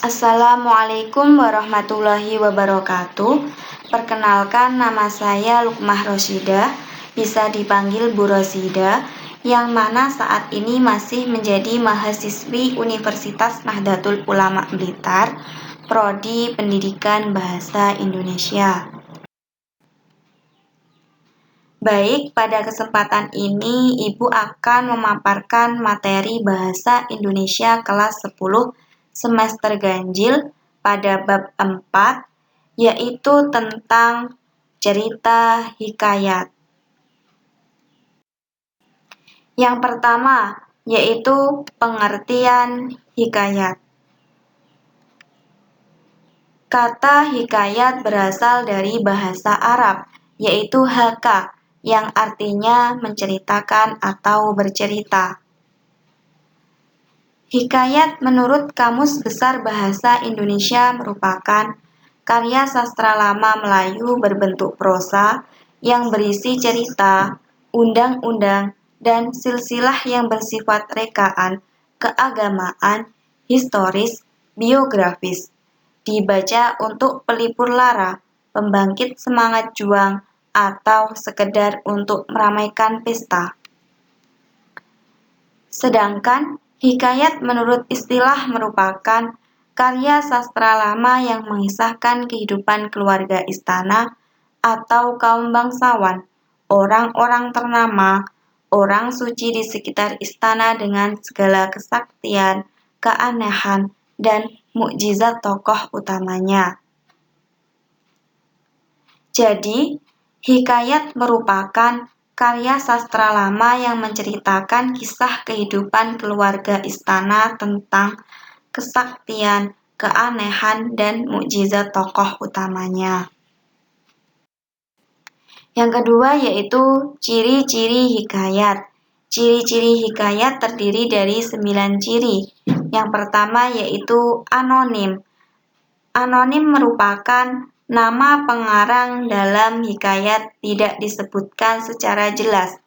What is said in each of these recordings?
Assalamualaikum warahmatullahi wabarakatuh. Perkenalkan, nama saya Lukmah Rosyidah, bisa dipanggil Bu Rosyidah, yang mana saat ini masih menjadi mahasiswi Universitas Nahdlatul Ulama Blitar, Prodi Pendidikan Bahasa Indonesia. Baik, pada kesempatan ini Ibu akan memaparkan materi Bahasa Indonesia kelas 10 semester ganjil pada bab 4, yaitu tentang cerita hikayat. Yang pertama, yaitu pengertian hikayat. Kata hikayat berasal dari bahasa Arab, yaitu haka, yang artinya menceritakan atau bercerita. Hikayat menurut Kamus Besar Bahasa Indonesia merupakan karya sastra lama Melayu berbentuk prosa yang berisi cerita, undang-undang, dan silsilah yang bersifat rekaan, keagamaan, historis, biografis. Dibaca untuk pelipur lara, pembangkit semangat juang, atau sekedar untuk meramaikan pesta. Sedangkan hikayat menurut istilah merupakan karya sastra lama yang mengisahkan kehidupan keluarga istana atau kaum bangsawan, orang-orang ternama, orang suci di sekitar istana dengan segala kesaktian, keanehan, dan mukjizat tokoh utamanya. Jadi, hikayat merupakan karya sastra lama yang menceritakan kisah kehidupan keluarga istana tentang kesaktian, keanehan, dan mukjizat tokoh utamanya. Yang kedua yaitu ciri-ciri hikayat. Ciri-ciri hikayat terdiri dari 9 ciri. Yang pertama yaitu anonim. Anonim merupakan nama pengarang dalam hikayat tidak disebutkan secara jelas,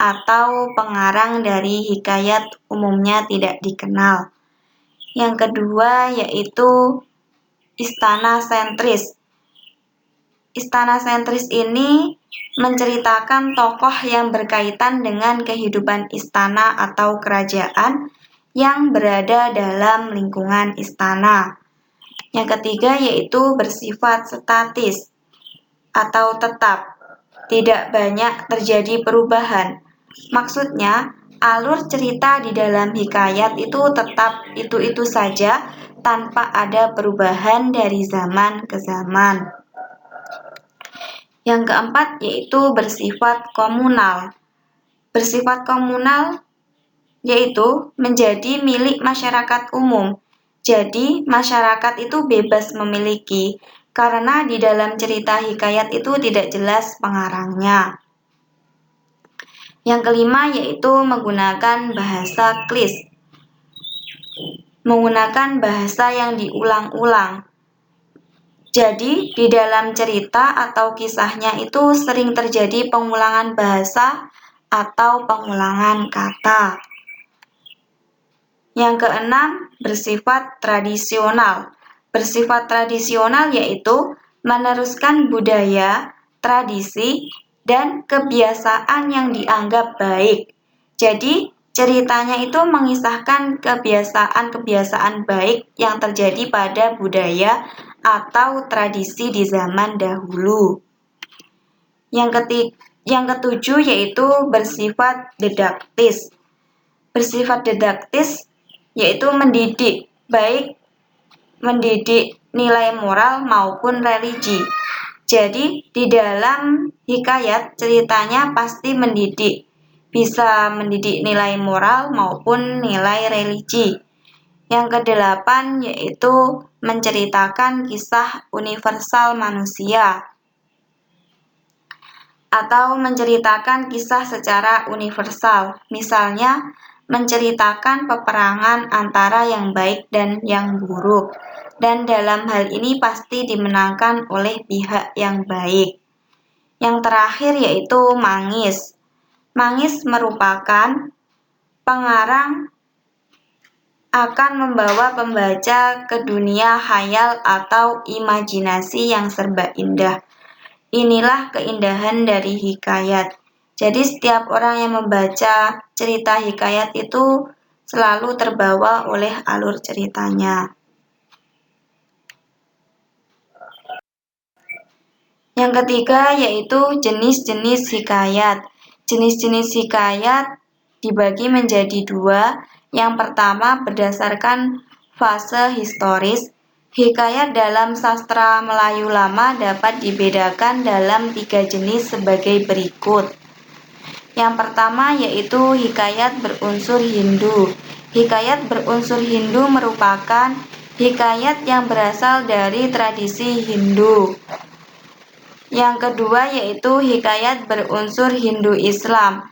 atau pengarang dari hikayat umumnya tidak dikenal. Yang kedua yaitu istana sentris. Istana sentris ini menceritakan tokoh yang berkaitan dengan kehidupan istana atau kerajaan yang berada dalam lingkungan istana. Yang ketiga yaitu bersifat statis atau tetap, tidak banyak terjadi perubahan. Maksudnya, alur cerita di dalam hikayat itu tetap itu-itu saja tanpa ada perubahan dari zaman ke zaman. Yang keempat yaitu bersifat komunal. Bersifat komunal yaitu menjadi milik masyarakat umum. Jadi, masyarakat itu bebas memiliki, karena di dalam cerita hikayat itu tidak jelas pengarangnya. Yang kelima yaitu menggunakan bahasa klis. Menggunakan bahasa yang diulang-ulang. Jadi, di dalam cerita atau kisahnya itu sering terjadi pengulangan bahasa atau pengulangan kata. Yang keenam, bersifat tradisional. Bersifat tradisional yaitu meneruskan budaya, tradisi, dan kebiasaan yang dianggap baik. Jadi, ceritanya itu mengisahkan kebiasaan-kebiasaan baik yang terjadi pada budaya atau tradisi di zaman dahulu. Yang ketujuh yaitu bersifat didaktis. Bersifat didaktis yaitu mendidik, baik mendidik nilai moral maupun religi. Jadi, di dalam hikayat ceritanya pasti mendidik, bisa mendidik nilai moral maupun nilai religi. Yang kedelapan yaitu menceritakan kisah universal manusia atau menceritakan kisah secara universal. Misalnya, menceritakan peperangan antara yang baik dan yang buruk. Dan dalam hal ini pasti dimenangkan oleh pihak yang baik. Yang terakhir yaitu mangis. Mangis merupakan pengarang akan membawa pembaca ke dunia khayal atau imajinasi yang serba indah. Inilah keindahan dari hikayat. Jadi setiap orang yang membaca cerita hikayat itu selalu terbawa oleh alur ceritanya. Yang ketiga yaitu jenis-jenis hikayat. Jenis-jenis hikayat dibagi menjadi dua. Yang pertama berdasarkan fase historis. Hikayat dalam sastra Melayu lama dapat dibedakan dalam 3 jenis sebagai berikut. Yang pertama yaitu hikayat berunsur Hindu. Hikayat berunsur Hindu merupakan hikayat yang berasal dari tradisi Hindu. Yang kedua yaitu hikayat berunsur Hindu-Islam.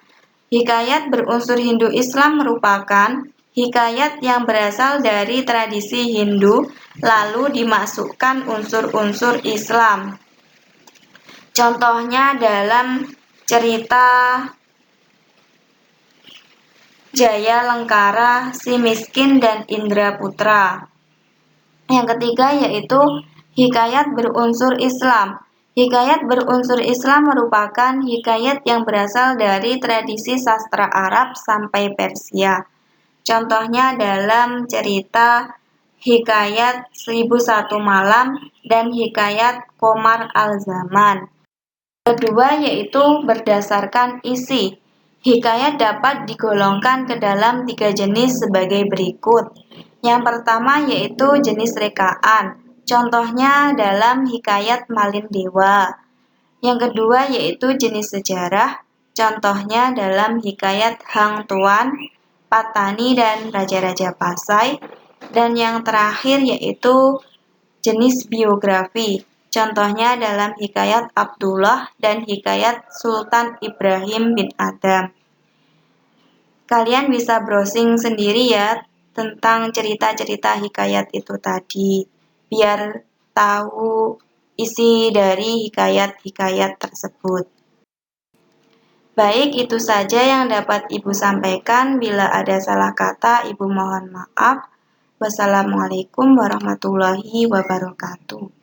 Hikayat berunsur Hindu-Islam merupakan hikayat yang berasal dari tradisi Hindu lalu dimasukkan unsur-unsur Islam. Contohnya dalam cerita Jaya Lengkara, Si Miskin dan Indraputra. Yang ketiga yaitu hikayat berunsur Islam. Hikayat berunsur Islam merupakan hikayat yang berasal dari tradisi sastra Arab sampai Persia. Contohnya dalam cerita Hikayat 1001 Malam dan Hikayat Qomar al-Zaman. Kedua yaitu berdasarkan isi. Hikayat dapat digolongkan ke dalam 3 jenis sebagai berikut. Yang pertama yaitu jenis rekaan. Contohnya dalam Hikayat Malin Dewa. Yang kedua yaitu jenis sejarah. Contohnya dalam Hikayat Hang Tuan, Patani dan Raja-Raja Pasai. Dan yang terakhir yaitu jenis biografi. Contohnya dalam Hikayat Abdullah dan Hikayat Sultan Ibrahim bin Adam. Kalian bisa browsing sendiri ya tentang cerita-cerita hikayat itu tadi, biar tahu isi dari hikayat-hikayat tersebut. Baik, itu saja yang dapat Ibu sampaikan. Bila ada salah kata, Ibu mohon maaf. Wassalamualaikum warahmatullahi wabarakatuh.